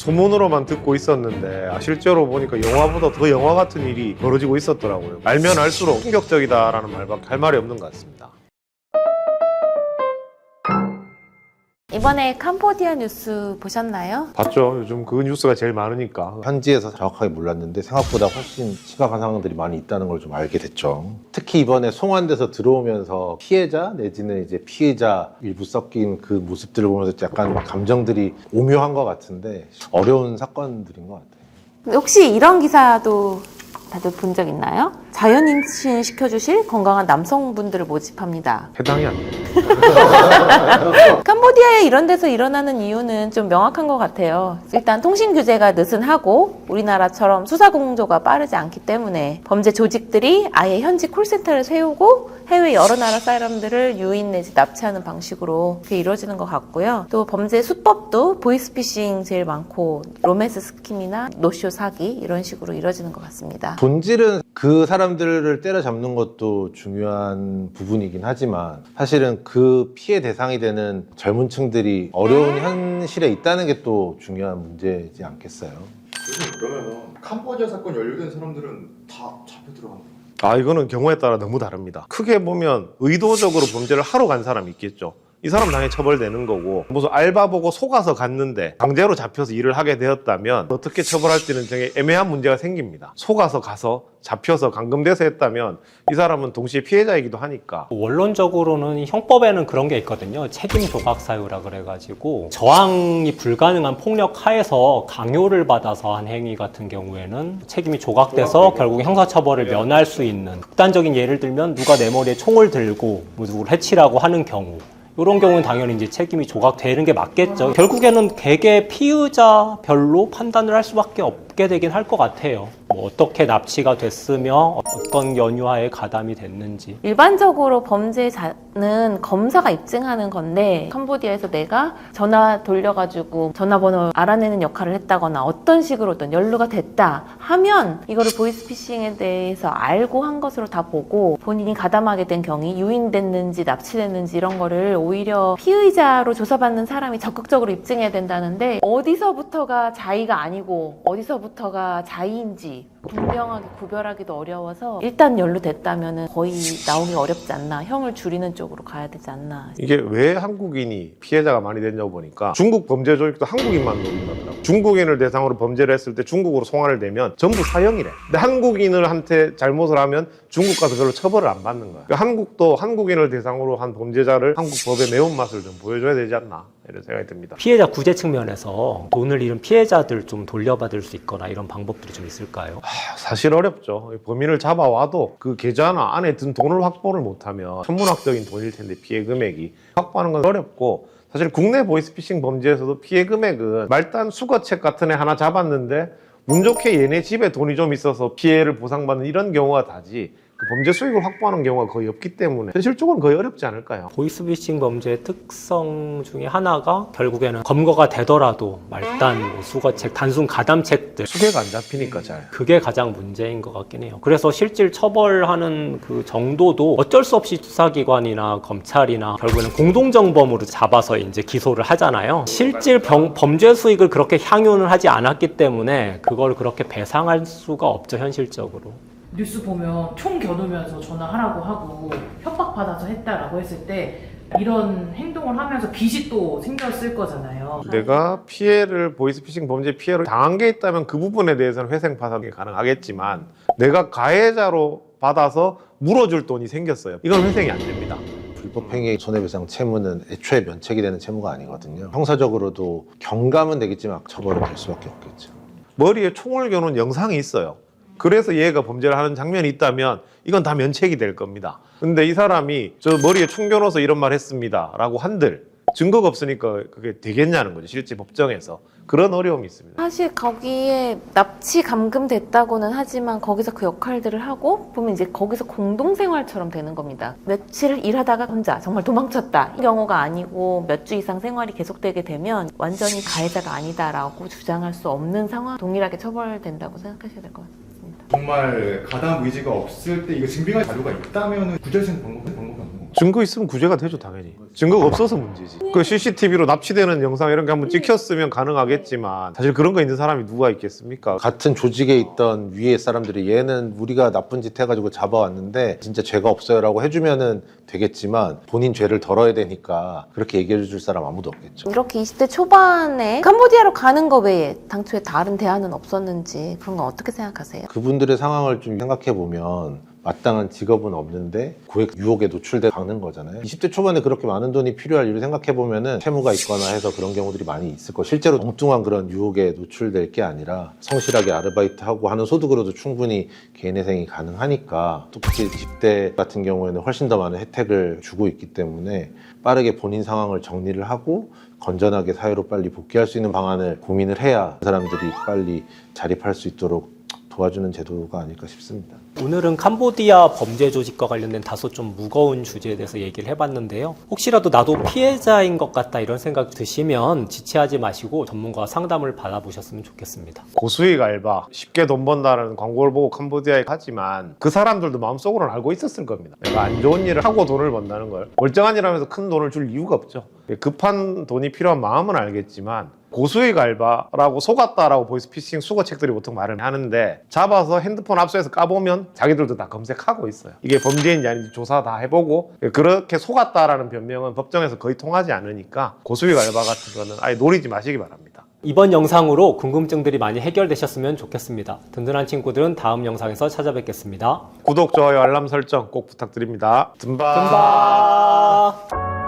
소문으로만 듣고 있었는데 실제로 보니까 영화보다 더 영화 같은 일이 벌어지고 있었더라고요. 알면 알수록 충격적이다라는 말밖에 할 말이 없는 것 같습니다. 이번에 캄보디아 뉴스 보셨나요? 봤죠. 요즘 그 뉴스가 제일 많으니까. 현지에서 정확하게 몰랐는데 생각보다 훨씬 심각한 상황들이 많이 있다는 걸 좀 알게 됐죠. 특히 이번에 송환돼서 들어오면서 피해자 내지는 이제 피해자 일부 섞인 그 모습들을 보면서 약간 감정들이 오묘한 것 같은데 어려운 사건들인 것 같아요. 혹시 이런 기사도 다들 본 적 있나요? 자연 임신 시켜주실 건강한 남성분들을 모집합니다. 해당이 안 돼요. 캄보디아에 이런 데서 일어나는 이유는 좀 명확한 것 같아요. 일단 통신 규제가 느슨하고 우리나라처럼 수사 공조가 빠르지 않기 때문에 범죄 조직들이 아예 현지 콜센터를 세우고 해외 여러 나라 사람들을 유인 내지 납치하는 방식으로 그게 이루어지는 것 같고요. 또 범죄 수법도 보이스피싱 제일 많고 로맨스 스킴이나 노쇼 사기 이런 식으로 이루어지는 것 같습니다. 본질은 그 사람들을 때려잡는 것도 중요한 부분이긴 하지만 사실은 그 피해 대상이 되는 젊은 층들이 어려운 현실에 있다는 게 또 중요한 문제이지 않겠어요? 그러면 캄보디아 사건 연루된 사람들은 다 잡혀 들어가는 거예요? 이거는 경우에 따라 너무 다릅니다. 크게 보면 의도적으로 범죄를 하러 간 사람이 있겠죠. 이 사람 당연히 처벌되는 거고, 무슨 알바 보고 속아서 갔는데 강제로 잡혀서 일을 하게 되었다면 어떻게 처벌할지는 되게 애매한 문제가 생깁니다. 속아서 가서 잡혀서 감금돼서 했다면 이 사람은 동시에 피해자이기도 하니까. 원론적으로는 형법에는 그런 게 있거든요. 책임 조각 사유라 그래가지고 저항이 불가능한 폭력 하에서 강요를 받아서 한 행위 같은 경우에는 책임이 조각돼서 결국 형사처벌을 면할 수 있는, 극단적인 예를 들면 누가 내 머리에 총을 들고 누구를 해치라고 하는 경우, 이런 경우는 당연히 이제 책임이 조각되는 게 맞겠죠. 결국에는 개개 피의자별로 판단을 할 수밖에 없게 되긴 할 것 같아요. 뭐 어떻게 납치가 됐으며 어떤 연유하에 가담이 됐는지. 일반적으로 범죄자는 검사가 입증하는 건데 캄보디아에서 내가 전화 돌려가지고 전화번호 알아내는 역할을 했다거나 어떤 식으로든 연루가 됐다 하면 이거를 보이스피싱에 대해서 알고 한 것으로 다 보고 본인이 가담하게 된 경위, 유인됐는지 납치됐는지 이런 거를 오히려 피의자로 조사받는 사람이 적극적으로 입증해야 된다는데 어디서부터가 자의가 아니고 어디서부터가 자의인지 분명하게 구별하기도 어려워서 일단 연루됐다면 거의 나오기 어렵지 않나, 형을 줄이는 쪽으로 가야 되지 않나. 이게 왜 한국인이 피해자가 많이 됐냐고 보니까 중국 범죄 조직도 한국인만 노린다더라고요. 중국인을 대상으로 범죄를 했을 때 중국으로 송환을 되면 전부 사형이래. 근데 한국인한테 잘못을 하면 중국 가서 별로 처벌을 안 받는 거야. 그러니까 한국도 한국인을 대상으로 한 범죄자를 한국 법의 매운맛을 좀 보여줘야 되지 않나 이런 생각이 듭니다. 피해자 구제 측면에서 돈을 잃은 피해자들 좀 돌려받을 수 있거나 이런 방법들이 좀 있을까요? 사실 어렵죠. 범인을 잡아와도 그 계좌나 안에 든 돈을 확보를 못하면 천문학적인 돈일 텐데 피해 금액이 확보하는 건 어렵고, 사실 국내 보이스피싱 범죄에서도 피해 금액은 말단 수거책 같은 애 하나 잡았는데 운 좋게 얘네 집에 돈이 좀 있어서 피해를 보상받는 이런 경우가 다지 그 범죄 수익을 확보하는 경우가 거의 없기 때문에 현실적으로는 거의 어렵지 않을까요? 보이스피싱 범죄의 특성 중에 하나가 결국에는 검거가 되더라도 말단, 수거책, 단순 가담책들, 수개가 안 잡히니까 잘. 그게 가장 문제인 것 같긴 해요. 그래서 실질 처벌하는 그 정도도 어쩔 수 없이 수사기관이나 검찰이나 결국에는 공동정범으로 잡아서 이제 기소를 하잖아요. 실질 범죄 수익을 그렇게 향유는 하지 않았기 때문에 그걸 그렇게 배상할 수가 없죠, 현실적으로. 뉴스 보면 총 겨누면서 전화하라고 하고 협박받아서 했다라고 했을 때 이런 행동을 하면서 빚이 또 생겼을 거잖아요. 내가 피해를, 보이스피싱 범죄 피해를 당한 게 있다면 그 부분에 대해서는 회생파산이 가능하겠지만 내가 가해자로 받아서 물어줄 돈이 생겼어요. 이건 회생이 안 됩니다. 불법행위 손해배상 채무는 애초에 면책이 되는 채무가 아니거든요. 형사적으로도 경감은 되겠지만 처벌은 될 수밖에 없겠죠. 머리에 총을 겨눈 영상이 있어요. 그래서 얘가 범죄를 하는 장면이 있다면 이건 다 면책이 될 겁니다. 근데 이 사람이 저 머리에 총 겨눠서 이런 말 했습니다 라고 한들 증거가 없으니까 그게 되겠냐는 거죠. 실제 법정에서. 그런 어려움이 있습니다. 사실 거기에 납치 감금됐다고는 하지만 거기서 그 역할들을 하고 보면 이제 거기서 공동생활처럼 되는 겁니다. 며칠 일하다가 혼자 정말 도망쳤다 이 경우가 아니고 몇 주 이상 생활이 계속되게 되면 완전히 가해자가 아니다라고 주장할 수 없는 상황, 동일하게 처벌된다고 생각하셔야 될 것 같습니다. 정말 가담 의지가 없을 때 이거 증빙할 자료가 있다면 구제할 수 있는 방법은 없는 건가요? 증거 있으면 구제가 되죠, 당연히. 증거가 없어서 문제지. 그 CCTV로 납치되는 영상 이런 게 한번 찍혔으면 가능하겠지만 사실 그런 거 있는 사람이 누가 있겠습니까? 같은 조직에 있던 위에 사람들이 얘는 우리가 나쁜 짓 해가지고 잡아왔는데 진짜 죄가 없어요라고 해주면은 되겠지만 본인 죄를 덜어야 되니까 그렇게 얘기해 줄 사람 아무도 없겠죠. 이렇게 20대 초반에 캄보디아로 가는 거 외에 당초에 다른 대안은 없었는지 그런 건 어떻게 생각하세요? 그분들의 상황을 좀 생각해 보면 마땅한 직업은 없는데 고액 유혹에 노출돼 가는 거잖아요. 20대 초반에 그렇게 많은 돈이 필요할 일을 생각해 보면은 채무가 있거나 해서 그런 경우들이 많이 있을 거. 실제로 엉뚱한 그런 유혹에 노출될 게 아니라 성실하게 아르바이트하고 하는 소득으로도 충분히 개인회생이 가능하니까 특히 20대 같은 경우에는 훨씬 더 많은 혜택을 주고 있기 때문에 빠르게 본인 상황을 정리를 하고 건전하게 사회로 빨리 복귀할 수 있는 방안을 고민을 해야 그 사람들이 빨리 자립할 수 있도록 도와주는 제도가 아닐까 싶습니다. 오늘은 캄보디아 범죄 조직과 관련된 다소 좀 무거운 주제에 대해서 얘기를 해봤는데요. 혹시라도 나도 피해자인 것 같다 이런 생각 드시면 지체하지 마시고 전문가와 상담을 받아보셨으면 좋겠습니다. 고수익 알바, 쉽게 돈 번다는 광고를 보고 캄보디아에 가지만 그 사람들도 마음속으로는 알고 있었을 겁니다. 내가 안 좋은 일을 하고 돈을 번다는 걸. 멀쩡한 일 하면서 큰 돈을 줄 이유가 없죠. 급한 돈이 필요한 마음은 알겠지만 고수익 알바라고 속았다라고 보이스피싱 수거책들이 보통 말을 하는데 잡아서 핸드폰 압수해서 까보면 자기들도 다 검색하고 있어요. 이게 범죄인지 아닌지 조사 다 해보고 그렇게 속았다라는 변명은 법정에서 거의 통하지 않으니까 고수익 알바 같은 거는 아예 노리지 마시기 바랍니다. 이번 영상으로 궁금증들이 많이 해결되셨으면 좋겠습니다. 든든한 친구들은 다음 영상에서 찾아뵙겠습니다. 구독, 좋아요, 알람 설정 꼭 부탁드립니다. 든바. 든바.